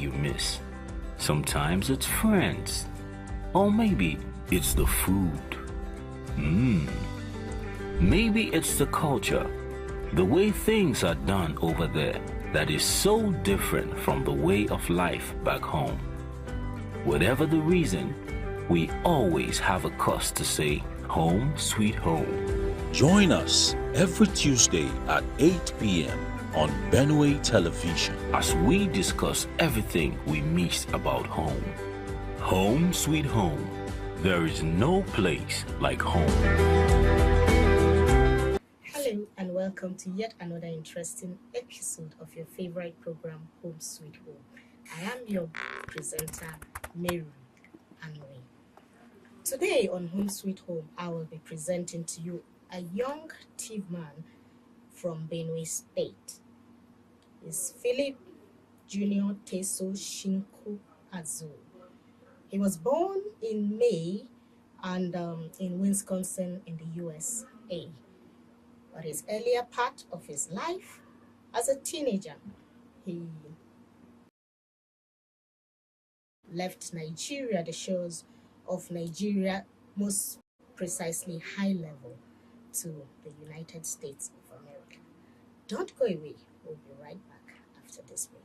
you miss. Sometimes it's friends. Or maybe it's the food. Maybe it's the culture, the way things are done over there that is so different from the way of life back home. Whatever the reason, we always have a cause to say, home sweet home. Join us every Tuesday at 8 p.m. on Benway Television as we discuss everything we miss about home. Home sweet home. There is no place like home. Hello and welcome to yet another interesting episode of your favorite program, Home Sweet Home. I am your presenter, Mary Anwe. Today on Home Sweet Home, I will be presenting to you a young thief man from Benue State. Is Philip Junior Teso Shinku Azu. He was born in May and in Wisconsin in the USA. But his earlier part of his life as a teenager, he left Nigeria, the shores of Nigeria, most precisely high level, to the United States of America. Don't go away. We'll be right back after this break.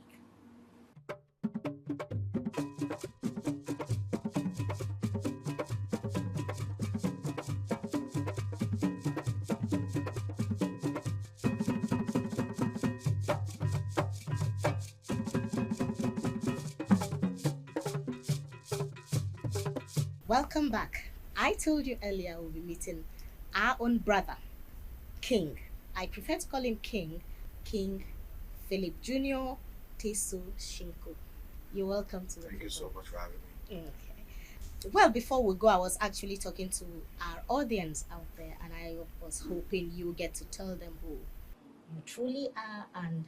Welcome back. I told you earlier we'll be meeting our own brother, King. I prefer to call him King Philip Junior Teso Shinku. You're welcome to the Thank you so much for having me. Okay. Well, before we go, I was actually talking to our audience out there, and I was hoping you get to tell them who you truly are and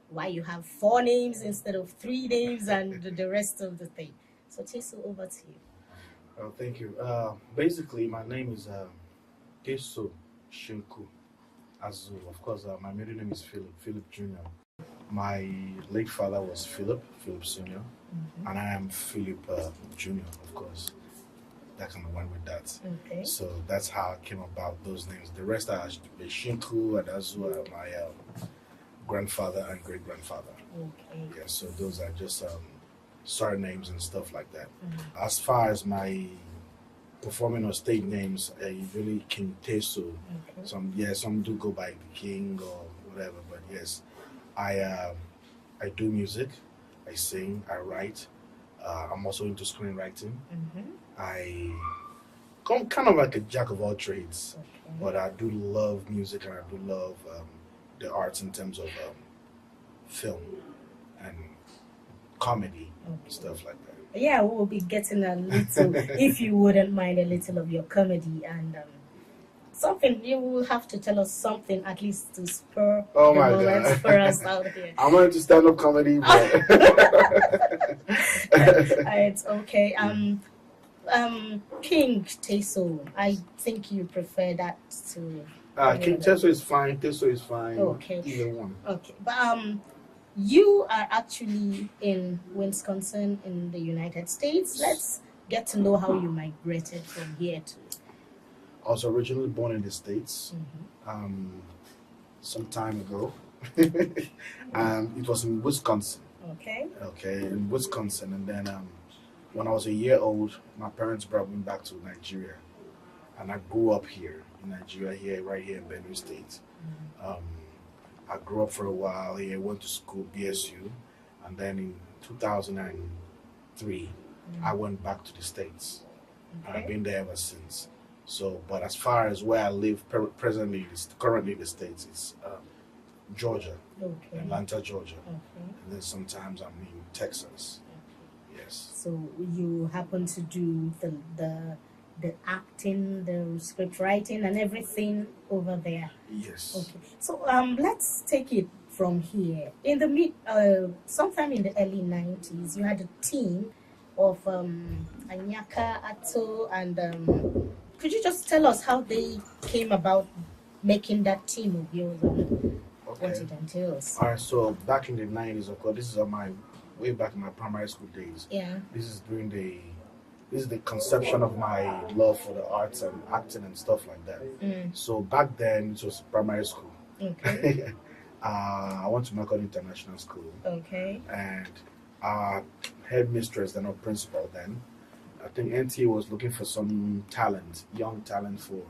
why you have 4 names instead of 3 names and the rest of the thing. So, Teso, over to you. Oh, thank you. Basically, my name is Teso Shinku Azu. Of course, my middle name is Philip Junior. My late father was Philip Senior, and I am Philip Junior, of course. That kind of went with that. Okay. So that's how it came about those names. The rest are Shinku and Azu are my grandfather and great grandfather. Okay. Yeah, so those are just surnames and stuff like that. As far as my performing on stage names, usually King Teso. Okay. Some do go by the King or whatever, but yes, I do music, I sing, I write. I'm also into screenwriting. I'm kind of like a jack of all trades, but I do love music and I do love the arts in terms of film and comedy, stuff like that. Yeah, we'll be getting a little, if you wouldn't mind, a little of your comedy and something. You will have to tell us something at least to spur the moment for us out here. I'm going to stand-up comedy, but it's okay. King Teso, I think you prefer that to. King Teso is fine. Teso is fine. Okay. Either one. Okay, but you are actually in Wisconsin in the United States. Let's get to know how you migrated from here to. I was originally born in the States some time ago. It was in Wisconsin. Okay, in Wisconsin. And then when I was a year old, my parents brought me back to Nigeria. And I grew up here in Nigeria, right here in Benue State. I grew up for a while here, went to school, BSU, and then in 2003, I went back to the States. And I've been there ever since. So, but as far as where I live currently in the States, it's Georgia, Atlanta, Georgia. And then sometimes I'm in Texas. Yes. So you happen to do the acting, the script writing, and everything over there. Yes. Okay. So let's take it from here. In the sometime in the early 90s, you had a team of Anyaka, Ato, and could you just tell us how they came about making that team of yours and what it entails? All right. So back in the 90s, of course, this is my way back in my primary school days. Yeah. This is the conception of my love for the arts and acting and stuff like that. So back then it was primary school. Okay. I went to Makon International School. Okay. And our headmistress, then our principal then, I think NTA was looking for some talent, young talent for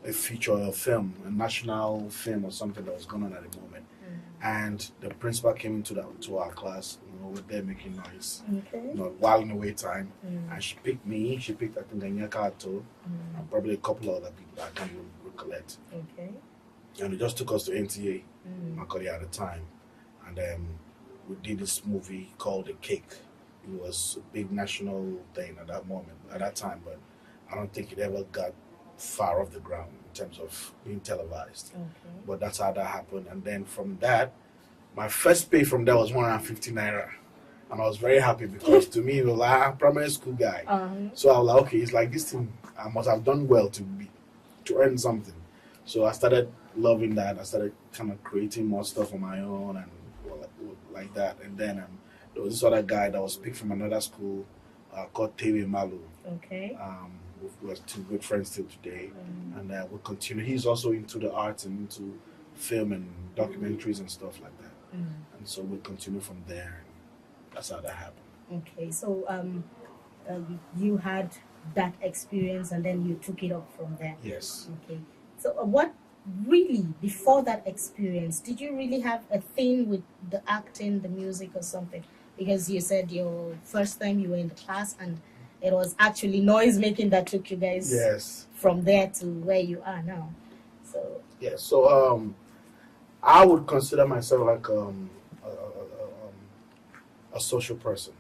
a feature film, a national film or something that was going on at the moment. And the principal came to our class, we're there making noise, while in the wait time. And she picked me, she picked, I think, Anyaka Ato, and probably a couple of other people that I can't even recollect. Okay. And it just took us to NTA, Macaulay at the time. And then we did this movie called The Cake. It was a big national thing at that moment, at that time, but I don't think it ever got far off the ground in terms of being televised. Okay. But that's how that happened. And then from that, my first pay from there was 150 naira. And I was very happy because to me, it was like, I'm a primary school guy. So I was like, okay, it's like this thing, I must have done well to earn something. So I started loving that. I started kind of creating more stuff on my own and like that. And then there was this other guy that was picked from another school called Tewe Malu. Okay. We're still good friends till today. And we'll continue. He's also into the arts and into film and documentaries and stuff like that. And so we'll continue from there. That's how that happened. Okay. So you had that experience and then you took it up from there. Yes. Okay. So what really, before that experience, did you really have a thing with the acting, the music or something? Because you said your first time you were in the class and it was actually noise making that took you guys from there to where you are now. So yeah, so I would consider myself like a social person.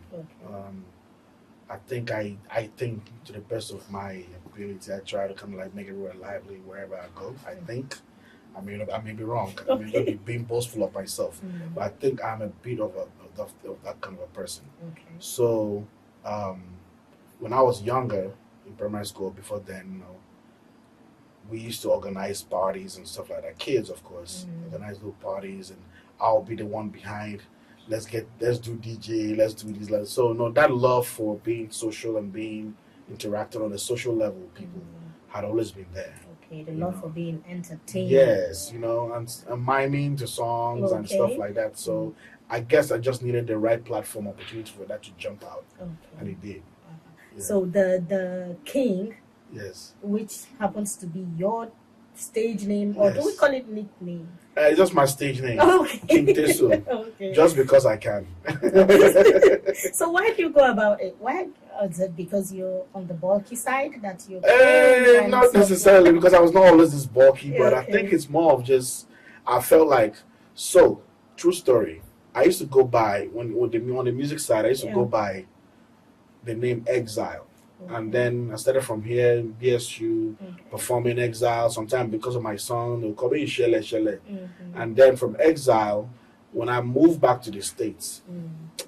okay. I think to the best of my ability, I try to kind of like make everywhere lively wherever I go. I think. I may be wrong. I may not be being boastful of myself, but I think I'm a bit of that kind of a person. Okay. So when I was younger in primary school, before then, we used to organize parties and stuff like that. Kids, of course, organize little parties, and I'll be the one behind. Let's do DJ, let's do this. So that love for being social and being interacted on a social level, people had always been there. Okay, the love for being entertained. Yes, and miming to songs and stuff like that. So I guess I just needed the right platform opportunity for that to jump out, and it did. Yeah. So the King, yes, which happens to be your stage name, or do we call it nickname? It's just my stage name, King Teso. Okay. Just because I can. So why do you go about it? Why is it because you're on the bulky side that you're? Not necessarily because I was not always this bulky, but I think it's more of just I felt like true story. I used to go by on the music side. I used to go by the name Exile. And then I started from here, BSU, performing Exile. Sometimes because of my son, they'll call me Shele Shele. And then from Exile, when I moved back to the States,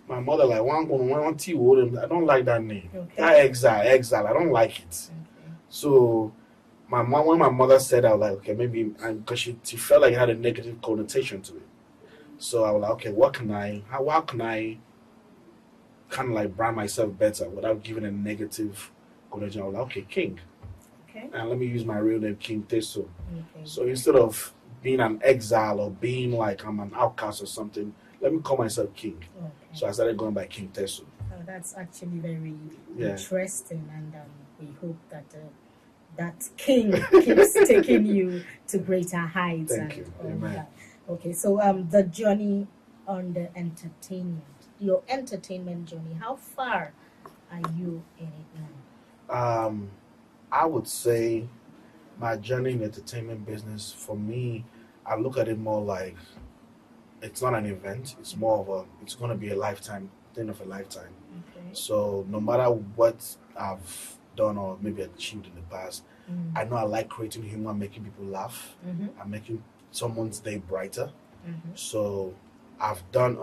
my mother I don't like that name. That Exile, I don't like it. So when my mother said, I was like, okay, maybe, because she felt like it had a negative connotation to it. So I was like, okay, how can I kind of like brand myself better without giving a negative connotation? I was like, okay, King. Okay. And let me use my real name, King Teso. Okay. So instead of being an exile or being like I'm an outcast or something, let me call myself King. Okay. So I started going by King Teso. Oh, that's actually very interesting, and we hope that that King keeps taking you to greater heights. Thank you. Amen. That. Okay, so the journey on the entertainment, your entertainment journey, how far are you in it now? I would say my journey in the entertainment business, for me, I look at it more like it's not an event. It's more of it's going to be a lifetime thing of a lifetime. Okay. So no matter what I've done or maybe achieved in the past, I know I like creating humor, making people laugh, and making someone's day brighter. So I've done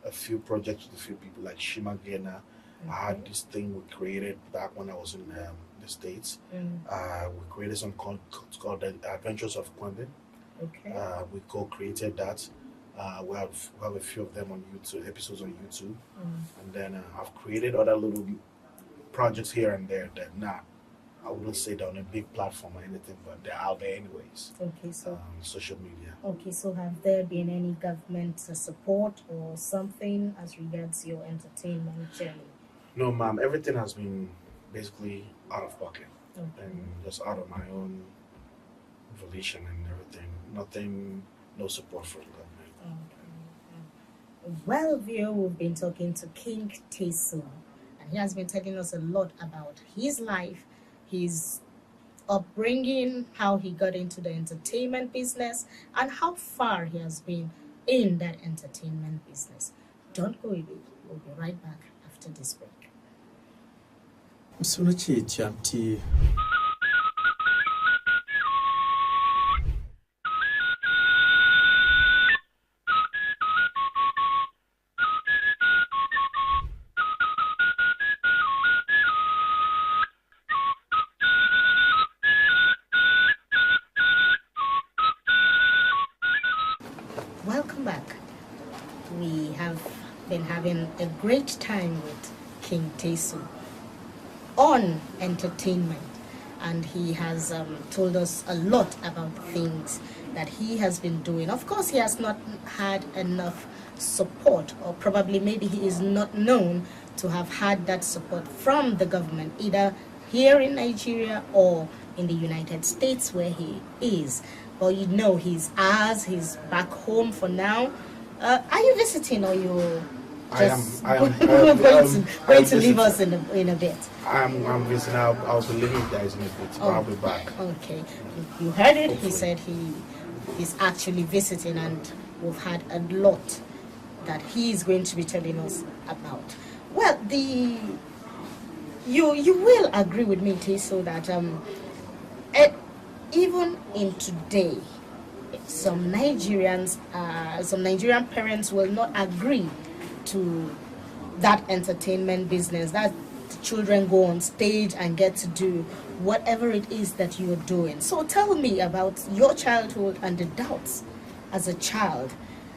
a few projects with a few people like Shima Gena. I had this thing we created back when I was in the States. We created some called The Adventures of Kwembe. Okay. We co-created that. We have a few of them on YouTube, episodes on YouTube, and then I've created other little projects here and there that not, I wouldn't say they're on a big platform or anything, but they're out there anyways. Okay, so social media. Okay, so have there been any government support or something as regards your entertainment journey? No, ma'am. Everything has been basically out of pocket Okay. and just out of my own volition and everything. Nothing, no support from the government. Okay. Well, viewer, we've been talking to King Teso, and he has been telling us a lot about his life, his upbringing, how he got into the entertainment business, and how far he has been in that entertainment business. Don't go away. We'll be right back after this break. Welcome back. We have been having a great time with King Teso on entertainment, and he has told us a lot about things that he has been doing. Of course, he has not had enough support, or probably maybe he is not known to have had that support from the government, either here in Nigeria or in the United States where he is. But you know, he's back home for now. Are you visiting, or you just going to leave us in a bit? I'm visiting. I'll be leaving you guys in a bit. I'll be back. Okay, you heard it. Hopefully. He said he's actually visiting, and we've had a lot that he is going to be telling us about. Well, you will agree with me, Teso, that even in today, some Nigerian parents will not agree to that entertainment business, that the children go on stage and get to do whatever it is that you're doing. So tell me about your childhood and the doubts as a child,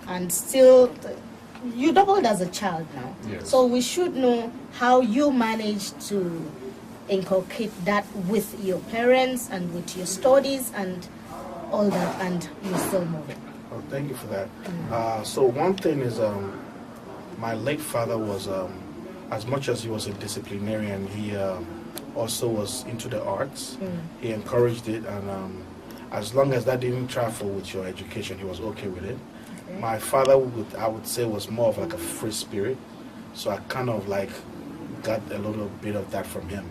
and still you doubled as a child now. Yes. So we should know how you managed to inculcate that with your parents and with your studies and all that, and you're still moving. Oh, thank you for that. So one thing is, my late father was, as much as he was a disciplinarian, he also was into the arts. He encouraged it, and as long as that didn't travel with your education, he was okay with it. Okay. My father, I would say, was more of like a free spirit, so I kind of like got a little bit of that from him.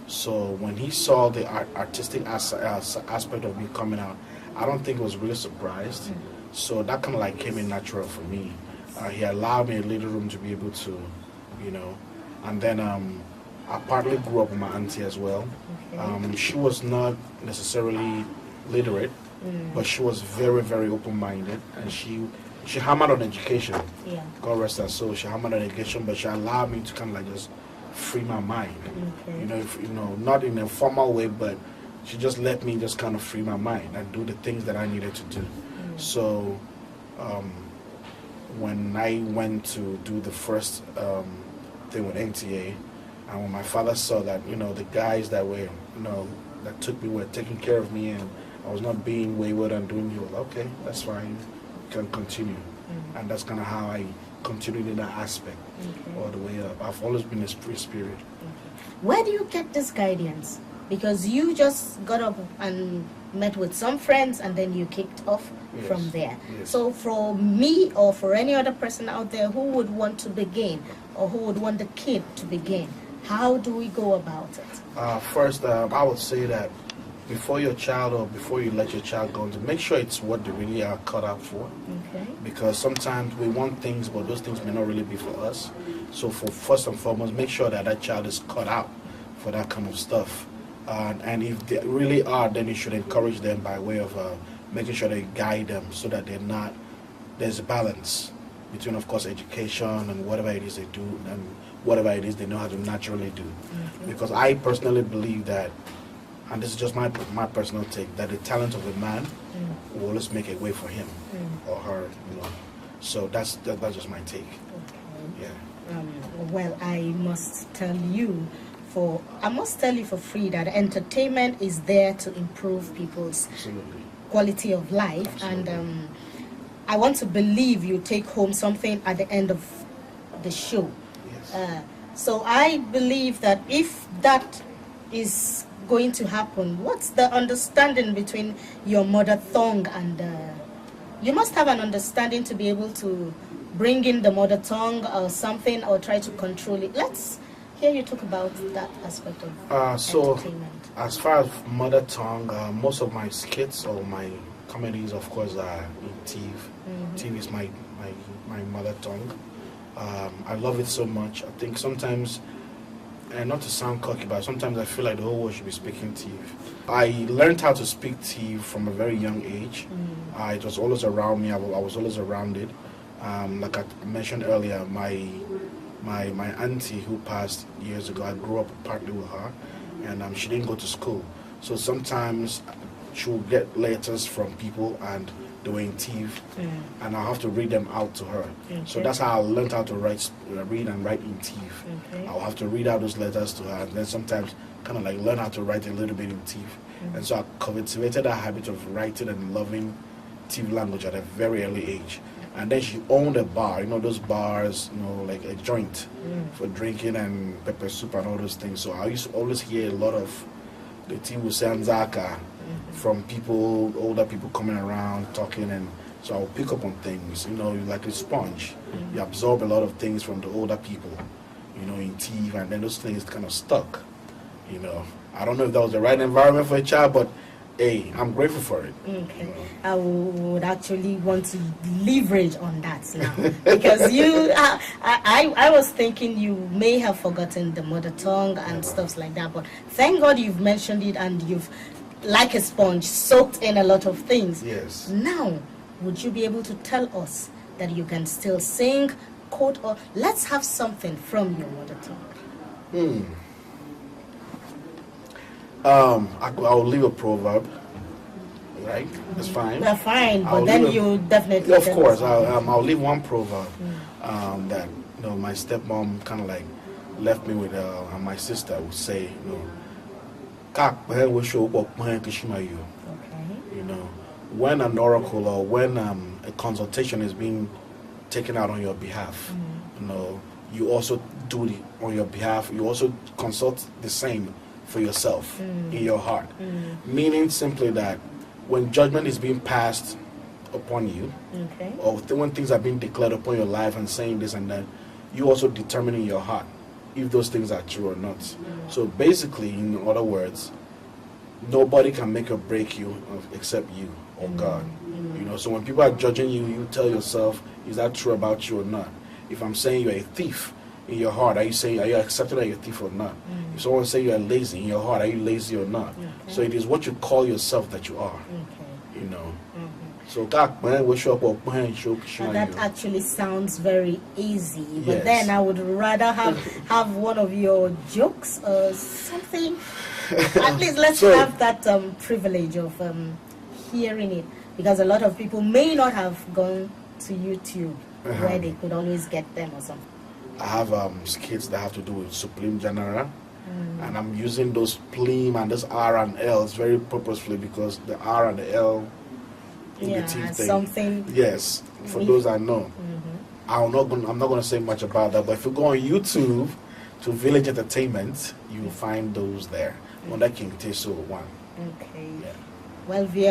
So when he saw the artistic aspect of me coming out, I don't think he was really surprised. So that kind of like came in natural for me. He allowed me a little room to be able to, and then I partly grew up with my auntie as well. Okay. She was not necessarily literate, but she was very, very open-minded, and she hammered on education. Yeah. God rest her soul. She hammered on education, but she allowed me to kind of like just free my mind. Okay. Not in a formal way, but she just let me just kind of free my mind and do the things that I needed to do. So when I went to do the first thing with NTA, and when my father saw that, the guys that were, that took me were taking care of me, and I was not being wayward and doing you, okay, that's fine, you can continue. And that's kind of how I continued in that aspect all the way up. I've always been a free spirit. Where do you get this guidance? Because you just got up and met with some friends, and then you kicked off from there. Yes. So for me, or for any other person out there who would want to begin, or who would want the kid to begin, how do we go about it? First, I would say that before your child, or before you let your child go into, make sure it's what they really are cut out for. Okay. Because sometimes we want things, but those things may not really be for us. So first and foremost, make sure that child is cut out for that kind of stuff. And if they really are, then you should encourage them by way of making sure they guide them, so that there's a balance between, of course, education and whatever it is they do, and whatever it is they know how to naturally do. Because I personally believe that, and this is just my personal take, that the talent of a man will always make a way for him or her, So that's just my take. Okay. Yeah. Well, I must tell you for free that entertainment is there to improve people's Absolutely. quality of life. Absolutely. And I want to believe you take home something at the end of the show. Yes. So I believe that if that is going to happen, what's the understanding between your mother tongue and you must have an understanding to be able to bring in the mother tongue or something, or try to control it. Let's hear you talk about that aspect of So entertainment. as far as mother tongue, most of my skits or my comedies, of course, are in TIV. TIV is my mother tongue. I love it so much. I think sometimes, and not to sound cocky, but sometimes I feel like the whole world should be speaking TIV. I learned how to speak TIV from a very young age. It was always around me. I was always around it. Like I mentioned earlier, my auntie who passed years ago, I grew up partly with her, and she didn't go to school. So sometimes she would get letters from people and they were in TIV, and I'll have to read them out to her. Okay. So that's how I learned how to read and write in TIV. Okay. I'll have to read out those letters to her, and then sometimes kind of like learn how to write a little bit in TIV. And so I cultivated that habit of writing and loving TIV language at a very early age. And then she owned a bar, those bars, like a joint for drinking and pepper soup and all those things. So I used to always hear a lot of the Tiwu Sanzaka from people, older people coming around talking, and so I'll pick up on things, like a sponge. You absorb a lot of things from the older people, in TIV, and then those things kind of stuck, I don't know if that was the right environment for a child, but hey, I'm grateful for it. Okay. I would actually want to leverage on that now, because I was thinking you may have forgotten the mother tongue and stuff like that, but thank God you've mentioned it and you've, like a sponge, soaked in a lot of things. Yes. Now, would you be able to tell us that you can still sing, quote, or let's have something from your mother tongue? I'll leave a proverb, right? That's fine. That's fine, but I'll then leave you definitely. Of tell course, us. I'll leave one proverb that my stepmom kind of like left me with, and my sister would say, Okay. when an oracle or when a consultation is being taken out on your behalf, you also do it on your behalf. You also consult the same for yourself in your heart. Meaning simply that when judgment is being passed upon you, or when things are being declared upon your life and saying this and that, you also determine in your heart if those things are true or not. So basically, in other words, nobody can make or break you except you or God. So when people are judging you, you tell yourself, is that true about you or not? If I'm saying you're a thief, in your heart, are you accepting that you're a thief or not? If someone say you are lazy, in your heart, are you lazy or not? So it is what you call yourself that you are. So that actually sounds very easy, but Yes. then I would rather have one of your jokes or something. At least let's have that privilege of hearing it, because a lot of people may not have gone to YouTube where they could always get them or something. I have skits that have to do with Supreme General, and I'm using those Plim and those R and L's very purposefully, because the R and the L in the team thing. Something. Yes, for those I know. I'm not going to say much about that, but if you go on YouTube to Village Entertainment, you will find those there. On that King Teso one. Okay. Yeah. Well, we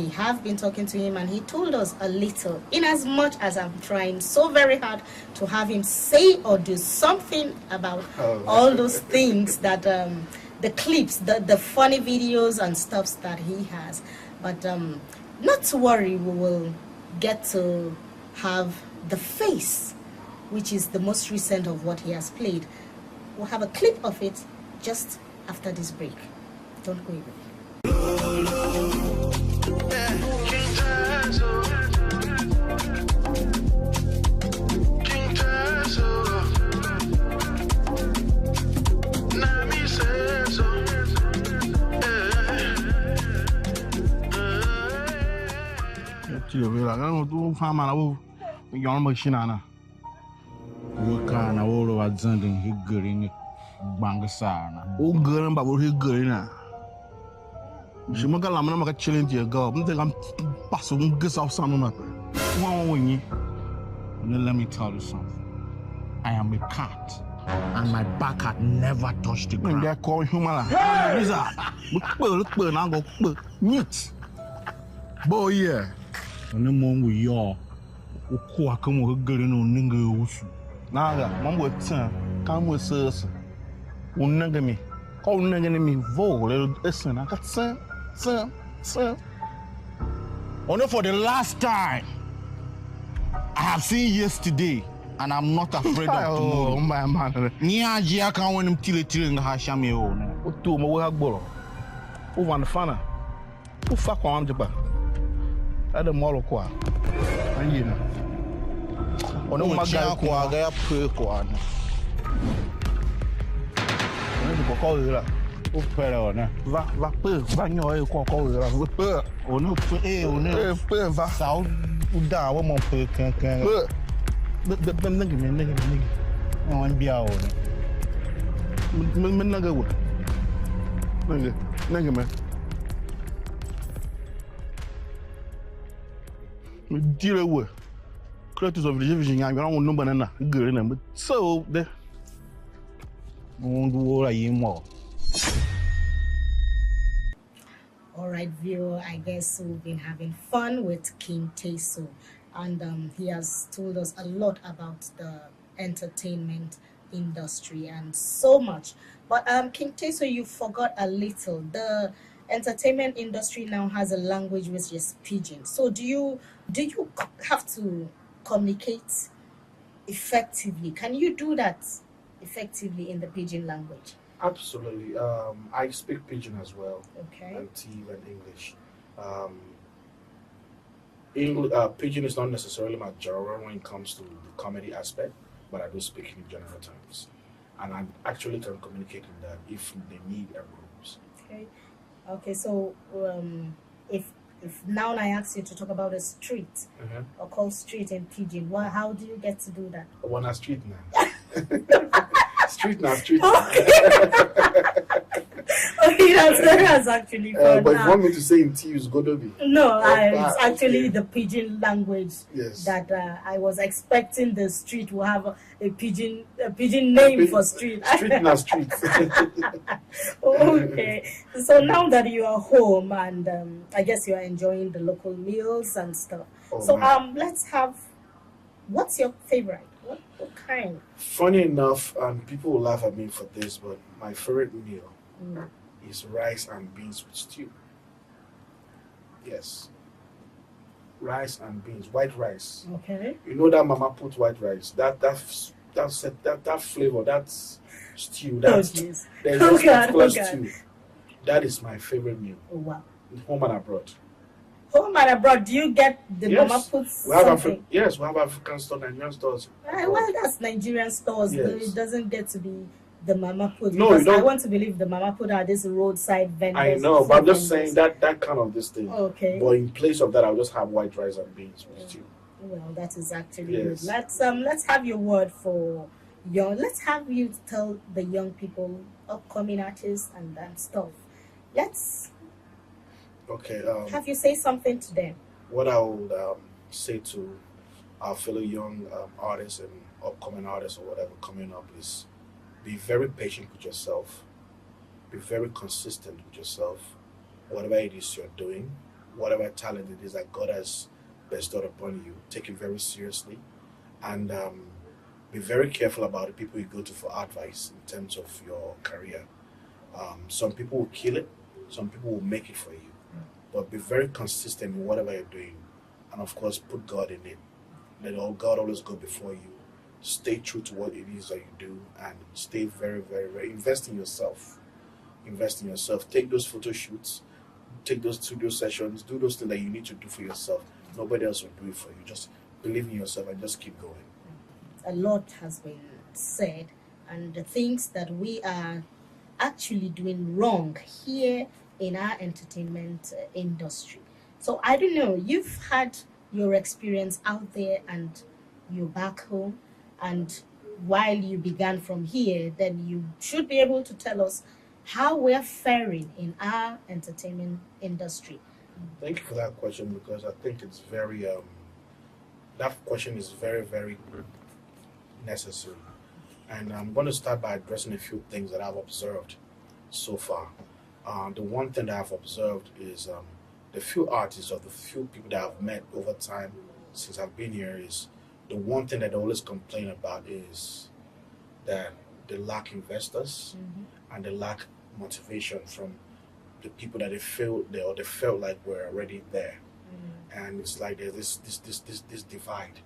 have been talking to him, and he told us a little, in as much as I'm trying so very hard to have him say or do something about all those things that the clips, the funny videos and stuffs that he has. But not to worry, we will get to have the face, which is the most recent of what he has played. We'll have a clip of it just after this break. Don't go away. Yon Machinana. We can't all over Zanding, he good in Bangasana. Oh, girl, but we're good now. She make a lamb, make a chilling to your girl. I think I'm passing this off some of them. Let me tell you something. I am a cat, and my back had never touched the ground. They're calling human. Wizard. Look, now go meat. Boy, yeah. And the mom with y'all. Who are come with girl no nigga. Now, mom would turn. Come with us. Unanga me. Call nigga me. Vote. Listen, I got sir. Only for the last time. I have seen yesterday, and I'm not afraid of tomorrow. Oh, my man. Nia Jia can't want him till in the Hashami. What do my work ball? Who want the fana? Who fuck on the back? At the Molokwa. And you know. On the Magaquaga, I pray one. I call you that. Oh, better, va your call you. Oh, no, va south. Da, what more can but nigga. No one be out. Nigga, man. Deal with creators of the division. I don't know banana girl, but so the won't do all I more. All right, viewer, I guess we've been having fun with King Teso, and he has told us a lot about the entertainment industry and so much. But King Teso, you forgot a little. The entertainment industry now has a language which is pidgin. So do you have to communicate effectively? Can you do that effectively in the pidgin language? Absolutely. I speak Pidgin as well. Okay. And even English. Pidgin is not necessarily my genre when it comes to the comedy aspect, but I do speak in general terms. And I actually can communicate in that if they need a rules. Okay. So if now I ask you to talk about a street or call street in Pidgin, how do you get to do that? One a street now. Street now. Okay, that's actually fun. But if you want me to say in T, it's going to be. No, it's actually the pidgin language. Yes. That I was expecting the street will have a pidgin name for street. Street now street. Okay. So now that you are home and I guess you are enjoying the local meals and stuff. Let's have. What's your favorite? What kind? Funny enough, people will laugh at me for this, but my favorite meal is rice and beans with stew. Yes. Rice and beans, white rice. Okay. You know that mama put white rice. That flavor, that's stew. That's stew. That is my favorite meal. Oh, wow. Home and abroad. Home and abroad, do you get the mama puts something? We have African stores, Nigerian stores. Well, that's Nigerian stores. Yes. It doesn't get to be the mama put. No, because I want to believe the mama put are this roadside vendors. I know, but I'm just saying that kind of this thing. Okay. But in place of that, I'll just have white rice and beans with stew. Well, that is actually good. Let's have your word for let's have you tell the young people, upcoming artists and stuff. Let's have you say something to them. What I would say to our fellow young artists and upcoming artists or whatever coming up is be very patient with yourself. Be very consistent with yourself. Whatever it is you're doing, whatever talent it is that God has bestowed upon you, take it very seriously. And be very careful about the people you go to for advice in terms of your career. Some people will kill it. Some people will make it for you. But be very consistent in whatever you're doing. And of course, put God in it. Let God always go before you. Stay true to what it is that you do. And stay very, very, very... Invest in yourself. Invest in yourself. Take those photo shoots. Take those studio sessions. Do those things that you need to do for yourself. Nobody else will do it for you. Just believe in yourself and just keep going. A lot has been said. And the things that we are actually doing wrong here in our entertainment industry. So I don't know, you've had your experience out there and you back home, and while you began from here, then you should be able to tell us how we're faring in our entertainment industry. Thank you for that question because I think it's very that question is very very necessary, and I'm going to start by addressing a few things that I've observed so far. The one thing that I've observed is the few artists or the few people that I've met over time since I've been here is the one thing that they always complain about is that they lack investors and they lack motivation from the people that they felt like were already there, and it's like there's this divide.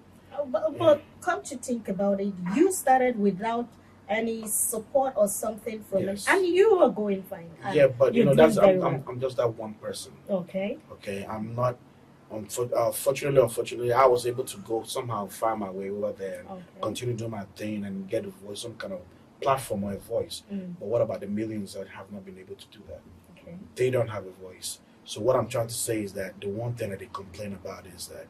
But come to think about it, you started without any support or something from it, Yes. and you were going fine. And Yeah, but you you're know doing that's very I'm, well. I'm just that one person. Okay. Okay, I'm not. Unfortunately, I was able to go somehow find my way over there and Okay. continue doing my thing and get a voice, some kind of platform or a voice. But what about the millions that have not been able to do that? Okay. They don't have a voice. So what I'm trying to say is that the one thing that they complain about is that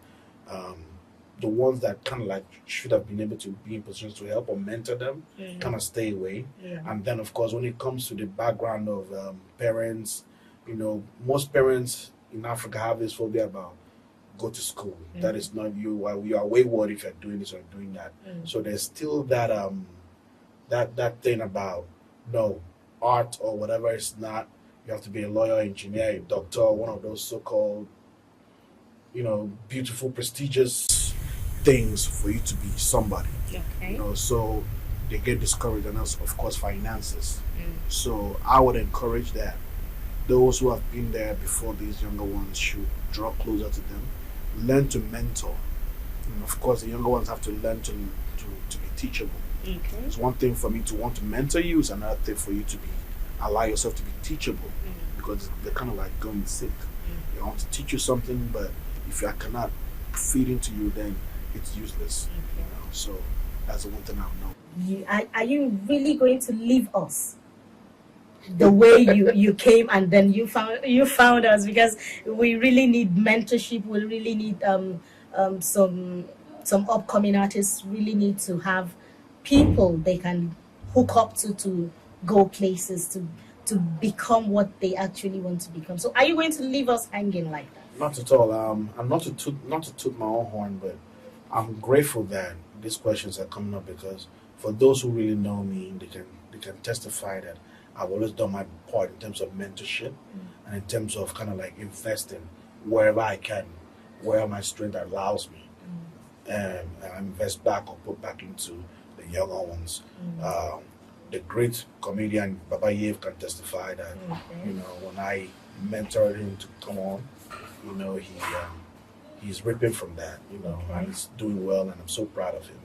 the ones that kind of like should have been able to be in positions to help or mentor them kind of stay away. Yeah. And then, of course, when it comes to the background of parents, most parents in Africa have this phobia about go to school. That is not you. You are wayward if you're doing this or doing that. So there's still that that thing about no art or whatever it's not. You have to be a lawyer, engineer, a doctor, one of those so-called, beautiful, prestigious things for you to be somebody. Okay. So they get discouraged, and also, of course, finances. So I would encourage that those who have been there before these younger ones should draw closer to them, learn to mentor. And of course, the younger ones have to learn to be teachable. Okay. It's one thing for me to want to mentor you, it's another thing for you to allow yourself to be teachable, because they're kind of like going sick. They want to teach you something, but if I cannot feed into you, then it's useless. So that's the one thing I know. Are you really going to leave us the way you came and then you found us? Because we really need mentorship. We really need some upcoming artists really need to have people they can hook up to go places to become what they actually want to become. So are you going to leave us hanging like that? Not at all. I'm not to toot my own horn, but I'm grateful that these questions are coming up, because for those who really know me, they can testify that I've always done my part in terms of mentorship and in terms of kind of like investing wherever I can, where my strength allows me, and I invest back or put back into the younger ones. The great comedian Baba Yev can testify that when I mentored him to come on, he's ripping from that, and he's doing well, and I'm so proud of him.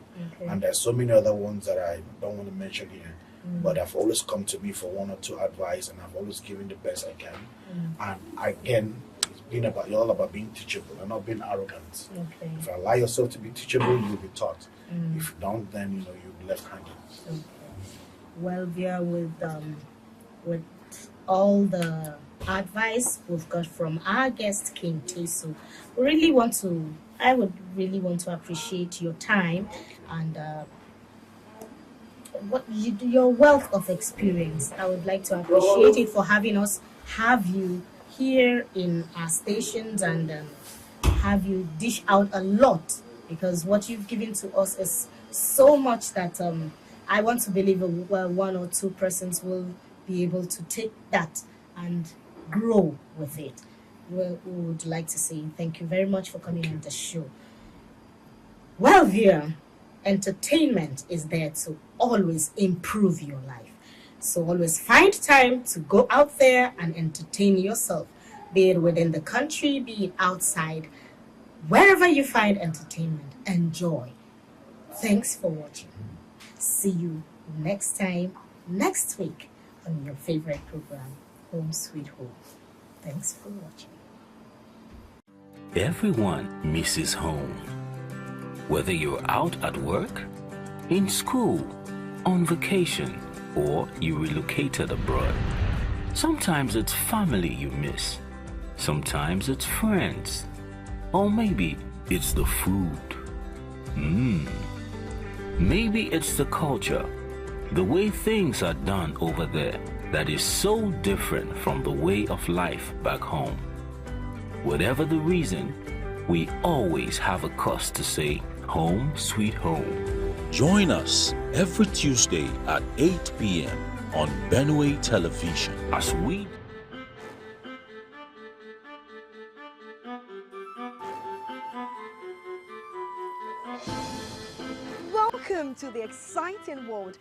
And there's so many other ones that I don't want to mention here, but have always come to me for one or two advice, and I've always given the best I can. And again, it's been all about being teachable and not being arrogant. If you allow yourself to be teachable, you'll be taught. If you don't, then you'll be left hanging. Well, Via, with all the advice we've got from our guest King Teso, I would really want to appreciate your time and your wealth of experience. I would like to appreciate it for having us have you here in our stations and have you dish out a lot, because what you've given to us is so much that I want to believe one or two persons will be able to take that and grow with it. We would like to say thank you very much for coming on the show. Well, viewer, entertainment is there to always improve your life. So always find time to go out there and entertain yourself, be it within the country, be it outside. Wherever you find entertainment, enjoy. Thanks for watching. See you next time, next week on your favorite program, Home Sweet Home. Thanks for watching. Everyone misses home. Whether you're out at work, in school, on vacation, or you relocated abroad. Sometimes it's family you miss. Sometimes it's friends. Or maybe it's the food. Maybe it's the culture, the way things are done over there that is so different from the way of life back home. Whatever the reason, we always have a cause to say, home sweet home. Join us every Tuesday at 8 p.m. on Benway Television As we Welcome to the exciting world